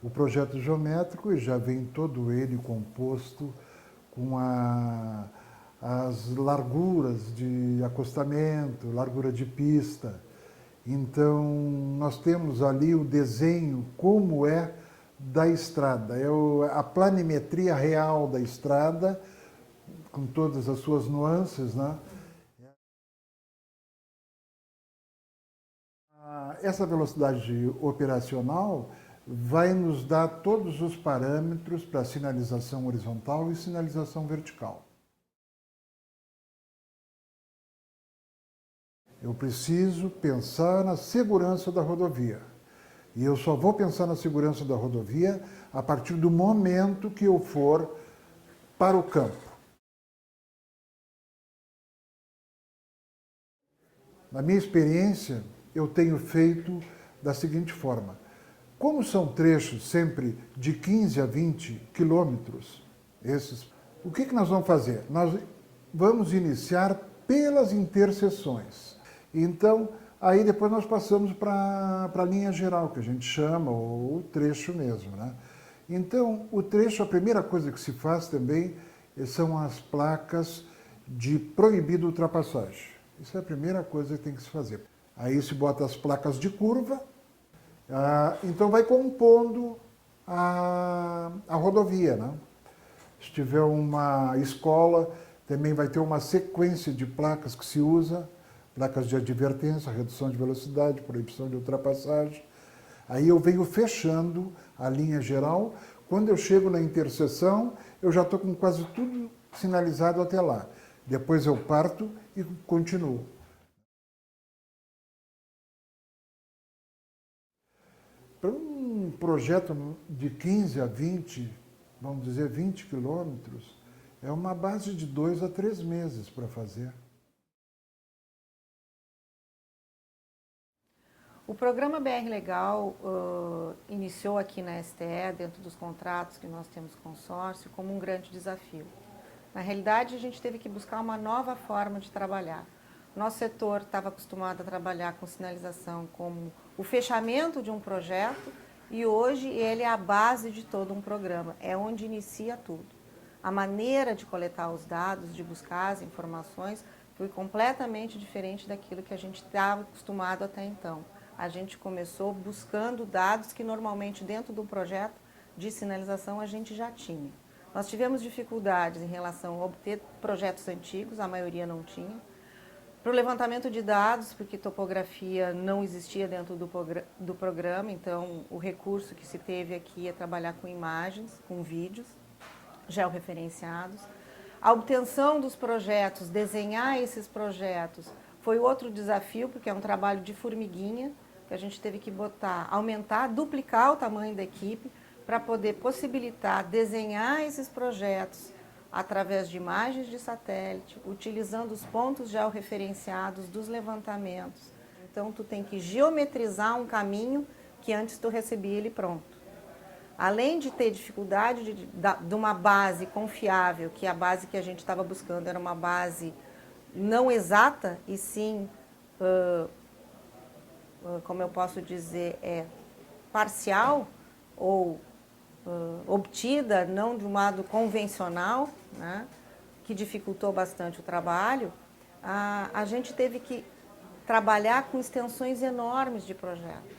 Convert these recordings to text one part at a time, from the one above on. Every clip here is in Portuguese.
o projeto geométrico já vem todo ele composto com as larguras de acostamento, largura de pista. Então, nós temos ali o desenho como é da estrada, a planimetria real da estrada, com todas as suas nuances, né? Essa velocidade operacional vai nos dar todos os parâmetros para sinalização horizontal e sinalização vertical. Eu preciso pensar na segurança da rodovia. E eu só vou pensar na segurança da rodovia a partir do momento que eu for para o campo. Na minha experiência, eu tenho feito da seguinte forma. Como são trechos sempre de 15 a 20 quilômetros, o que nós vamos fazer? Nós vamos iniciar pelas interseções. Então, aí depois nós passamos para a linha geral, que a gente chama, ou o trecho mesmo, né? Então, o trecho, a primeira coisa que se faz também são as placas de proibido ultrapassagem. Isso é a primeira coisa que tem que se fazer. Aí se bota as placas de curva, então vai compondo a rodovia, né? Se tiver uma escola, também vai ter uma sequência de placas que se usa, placas de advertência, redução de velocidade, proibição de ultrapassagem. Aí eu venho fechando a linha geral. Quando eu chego na interseção, eu já estou com quase tudo sinalizado até lá. Depois eu parto e continuo. Para um projeto de 15 a 20, vamos dizer 20 quilômetros, é uma base de 2 a 3 meses para fazer. O programa BR Legal iniciou aqui na STE, dentro dos contratos que nós temos consórcio, como um grande desafio. Na realidade, a gente teve que buscar uma nova forma de trabalhar. Nosso setor estava acostumado a trabalhar com sinalização como o fechamento de um projeto e hoje ele é a base de todo um programa, é onde inicia tudo. A maneira de coletar os dados, de buscar as informações, foi completamente diferente daquilo que a gente estava acostumado até então. A gente começou buscando dados que normalmente dentro do projeto de sinalização a gente já tinha. Nós tivemos dificuldades em relação a obter projetos antigos, a maioria não tinha. Para o levantamento de dados, porque topografia não existia dentro do programa, então o recurso que se teve aqui é trabalhar com imagens, com vídeos georreferenciados. A obtenção dos projetos, desenhar esses projetos, foi outro desafio, porque é um trabalho de formiguinha, que a gente teve que aumentar, duplicar o tamanho da equipe, para poder possibilitar desenhar esses projetos através de imagens de satélite, utilizando os pontos georreferenciados dos levantamentos. Então, tu tem que geometrizar um caminho que antes tu recebia ele pronto. Além de ter dificuldade de uma base confiável, que a base que a gente estava buscando era uma base não exata, e sim, como eu posso dizer, parcial ou obtida, não de um modo convencional, né, que dificultou bastante o trabalho, a gente teve que trabalhar com extensões enormes de projeto.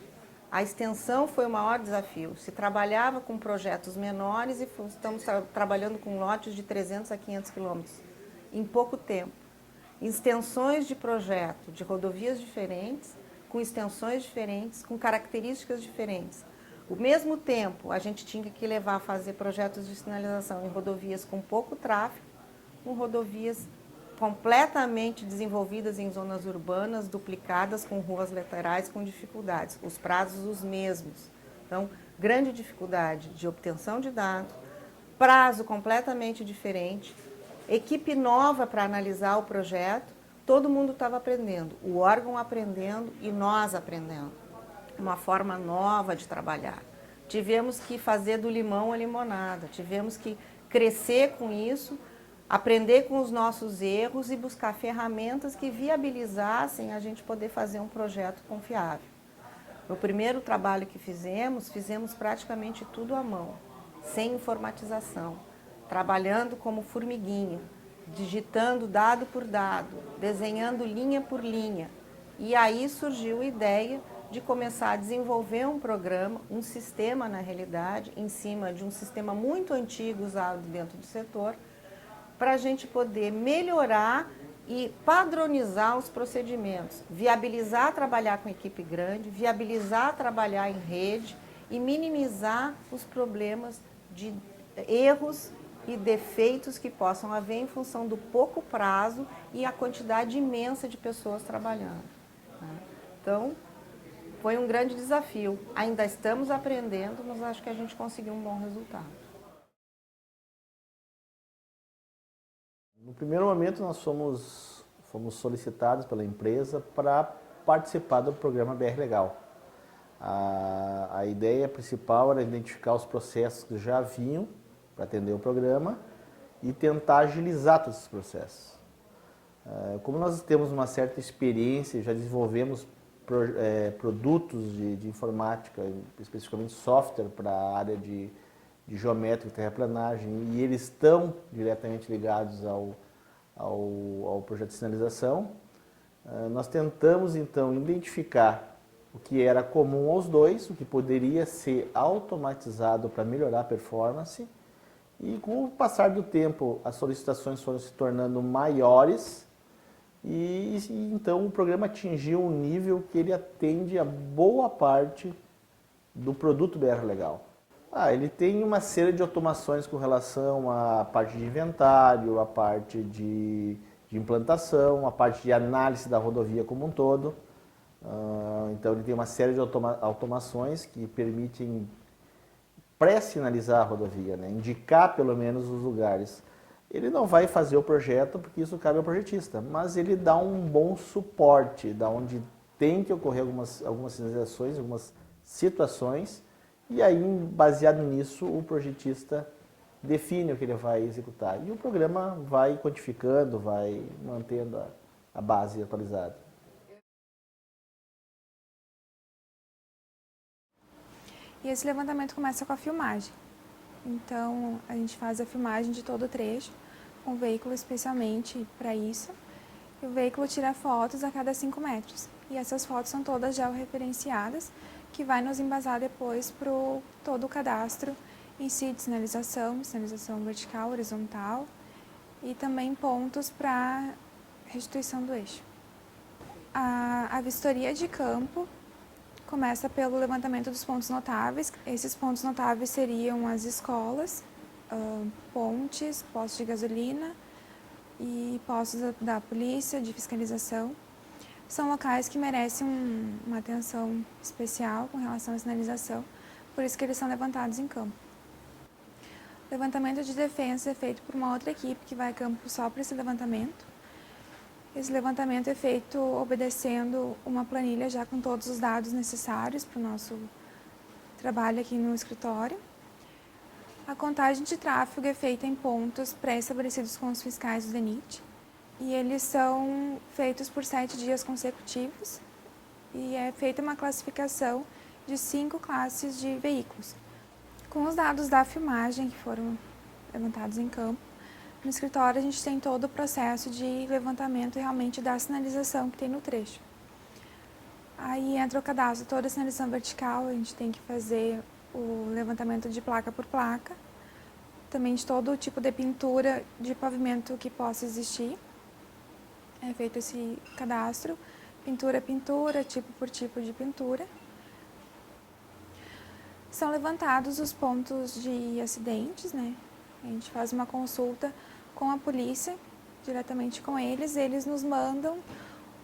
A extensão foi o maior desafio. Se trabalhava com projetos menores e estamos trabalhando com lotes de 300 a 500 quilômetros em pouco tempo. Extensões de projeto de rodovias diferentes, com extensões diferentes, com características diferentes. Ao mesmo tempo, a gente tinha que levar a fazer projetos de sinalização em rodovias com pouco tráfego, com rodovias completamente desenvolvidas em zonas urbanas, duplicadas, com ruas laterais, com dificuldades. Os prazos os mesmos. Então, grande dificuldade de obtenção de dados, prazo completamente diferente, equipe nova para analisar o projeto, todo mundo estava aprendendo, o órgão aprendendo e nós aprendendo. Uma forma nova de trabalhar. Tivemos que fazer do limão a limonada, tivemos que crescer com isso, aprender com os nossos erros e buscar ferramentas que viabilizassem a gente poder fazer um projeto confiável. O primeiro trabalho que fizemos praticamente tudo à mão, sem informatização, trabalhando como formiguinha, digitando dado por dado, desenhando linha por linha. E aí surgiu a ideia de começar a desenvolver um programa, um sistema na realidade, em cima de um sistema muito antigo usado dentro do setor, para a gente poder melhorar e padronizar os procedimentos, viabilizar trabalhar com equipe grande, viabilizar trabalhar em rede e minimizar os problemas de erros e defeitos que possam haver em função do pouco prazo e a quantidade imensa de pessoas trabalhando. Então, foi um grande desafio. Ainda estamos aprendendo, mas acho que a gente conseguiu um bom resultado. No primeiro momento, nós fomos solicitados pela empresa para participar do programa BR Legal. A ideia principal era identificar os processos que já haviam para atender o programa e tentar agilizar todos esses processos. Como nós temos uma certa experiência, já desenvolvemos produtos de informática, especificamente software para a área de geométrica e terraplanagem, e eles estão diretamente ligados ao projeto de sinalização, nós tentamos então identificar o que era comum aos dois, o que poderia ser automatizado para melhorar a performance, e com o passar do tempo as solicitações foram se tornando maiores e então o programa atingiu um nível que ele atende a boa parte do produto BR Legal. Ele tem uma série de automações com relação à parte de inventário, à parte de implantação, à parte de análise da rodovia como um todo. Então ele tem uma série de automações que permitem pré-sinalizar a rodovia, né? Indicar pelo menos os lugares. Ele não vai fazer o projeto porque isso cabe ao projetista, mas ele dá um bom suporte, da onde tem que ocorrer algumas sinalizações, algumas situações, e aí, baseado nisso, o projetista define o que ele vai executar. E o programa vai quantificando, vai mantendo a base atualizada. E esse levantamento começa com a filmagem. Então, a gente faz a filmagem de todo o trecho, com o veículo especialmente para isso. E o veículo tira fotos a cada 5 metros. E essas fotos são todas georreferenciadas, que vai nos embasar depois para todo o cadastro em si de sinalização vertical, horizontal e também pontos para restituição do eixo. A vistoria de campo começa pelo levantamento dos pontos notáveis. Esses pontos notáveis seriam as escolas, pontes, postos de gasolina e postos da polícia, de fiscalização. São locais que merecem uma atenção especial com relação à sinalização, por isso que eles são levantados em campo. O levantamento de defesa é feito por uma outra equipe que vai a campo só para esse levantamento. Esse levantamento é feito obedecendo uma planilha já com todos os dados necessários para o nosso trabalho aqui no escritório. A contagem de tráfego é feita em pontos pré-estabelecidos com os fiscais do DENIT. E eles são feitos por 7 dias consecutivos e é feita uma classificação de 5 classes de veículos. Com os dados da filmagem que foram levantados em campo, no escritório a gente tem todo o processo de levantamento realmente da sinalização que tem no trecho. Aí entra o cadastro, toda a sinalização vertical, a gente tem que fazer o levantamento de placa por placa, também de todo o tipo de pintura de pavimento que possa existir. É feito esse cadastro, pintura a pintura, tipo por tipo de pintura. São levantados os pontos de acidentes, né? A gente faz uma consulta com a polícia, diretamente com eles nos mandam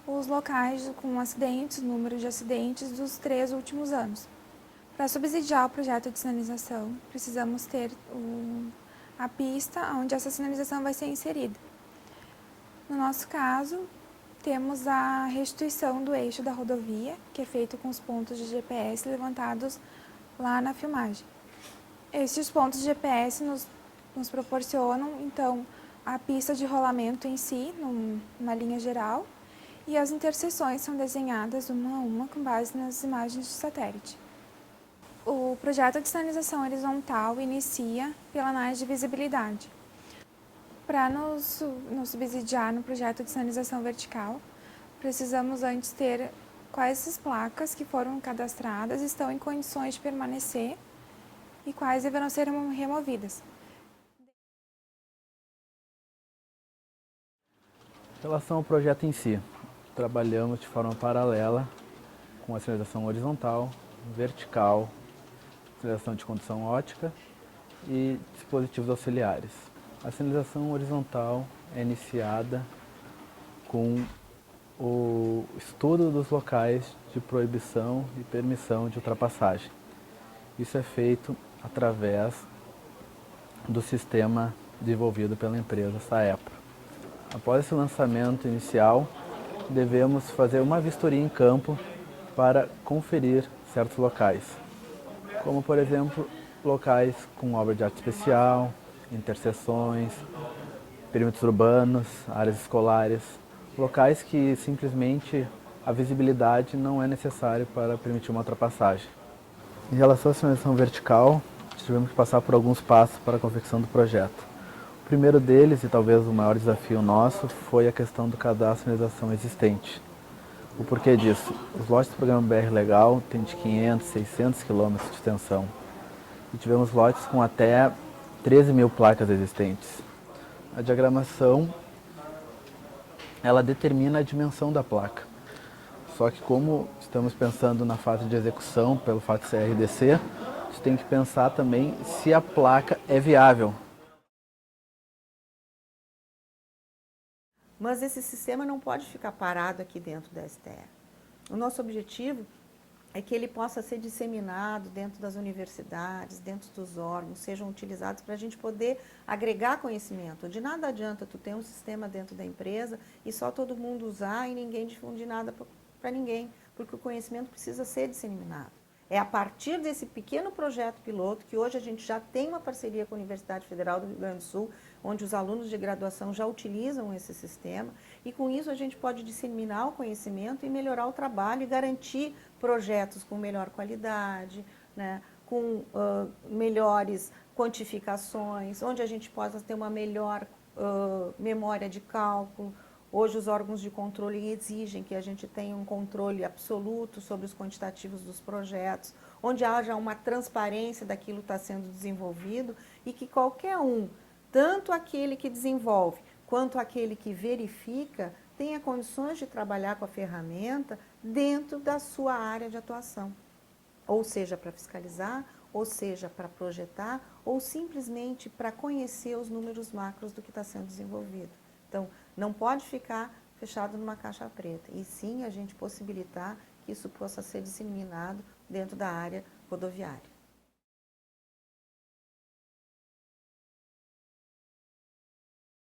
os locais com acidentes, o número de acidentes dos 3 últimos anos. Para subsidiar o projeto de sinalização, precisamos ter a pista onde essa sinalização vai ser inserida. No nosso caso, temos a restituição do eixo da rodovia, que é feito com os pontos de GPS levantados lá na filmagem. Esses pontos de GPS nos proporcionam, então, a pista de rolamento em si, na linha geral, e as interseções são desenhadas uma a uma com base nas imagens de satélite. O projeto de sinalização horizontal inicia pela análise de visibilidade. Para nos subsidiar no projeto de sinalização vertical, precisamos antes ter quais essas placas que foram cadastradas estão em condições de permanecer e quais deverão ser removidas. Em relação ao projeto em si, trabalhamos de forma paralela com a sinalização horizontal, vertical, sinalização de condução ótica e dispositivos auxiliares. A sinalização horizontal é iniciada com o estudo dos locais de proibição e permissão de ultrapassagem. Isso é feito através do sistema desenvolvido pela empresa Saepro. Após esse lançamento inicial, devemos fazer uma vistoria em campo para conferir certos locais, como por exemplo, locais com obra de arte especial, interseções, perímetros urbanos, áreas escolares, locais que simplesmente a visibilidade não é necessária para permitir uma ultrapassagem. Em relação à sinalização vertical, tivemos que passar por alguns passos para a confecção do projeto. O primeiro deles, e talvez o maior desafio nosso, foi a questão do cadastro de sinalização existente. O porquê disso? Os lotes do programa BR Legal têm de 500, 600 km de extensão. E tivemos lotes com até 13 mil placas existentes. A diagramação, ela determina a dimensão da placa. Só que como estamos pensando na fase de execução, pelo fato de ser RDC, a gente tem que pensar também se a placa é viável. Mas esse sistema não pode ficar parado aqui dentro da STE. O nosso objetivo é que ele possa ser disseminado dentro das universidades, dentro dos órgãos, sejam utilizados para a gente poder agregar conhecimento. De nada adianta tu ter um sistema dentro da empresa e só todo mundo usar e ninguém difundir nada para ninguém, porque o conhecimento precisa ser disseminado. É a partir desse pequeno projeto piloto que hoje a gente já tem uma parceria com a Universidade Federal do Rio Grande do Sul, onde os alunos de graduação já utilizam esse sistema e com isso a gente pode disseminar o conhecimento e melhorar o trabalho e garantir projetos com melhor qualidade, né, com melhores quantificações, onde a gente possa ter uma melhor memória de cálculo. Hoje os órgãos de controle exigem que a gente tenha um controle absoluto sobre os quantitativos dos projetos, onde haja uma transparência daquilo que está sendo desenvolvido e que qualquer um, tanto aquele que desenvolve quanto aquele que verifica, tenha condições de trabalhar com a ferramenta dentro da sua área de atuação. Ou seja, para fiscalizar, ou seja, para projetar, ou simplesmente para conhecer os números macros do que está sendo desenvolvido. Então, não pode ficar fechado numa caixa preta, e sim a gente possibilitar que isso possa ser disseminado dentro da área rodoviária.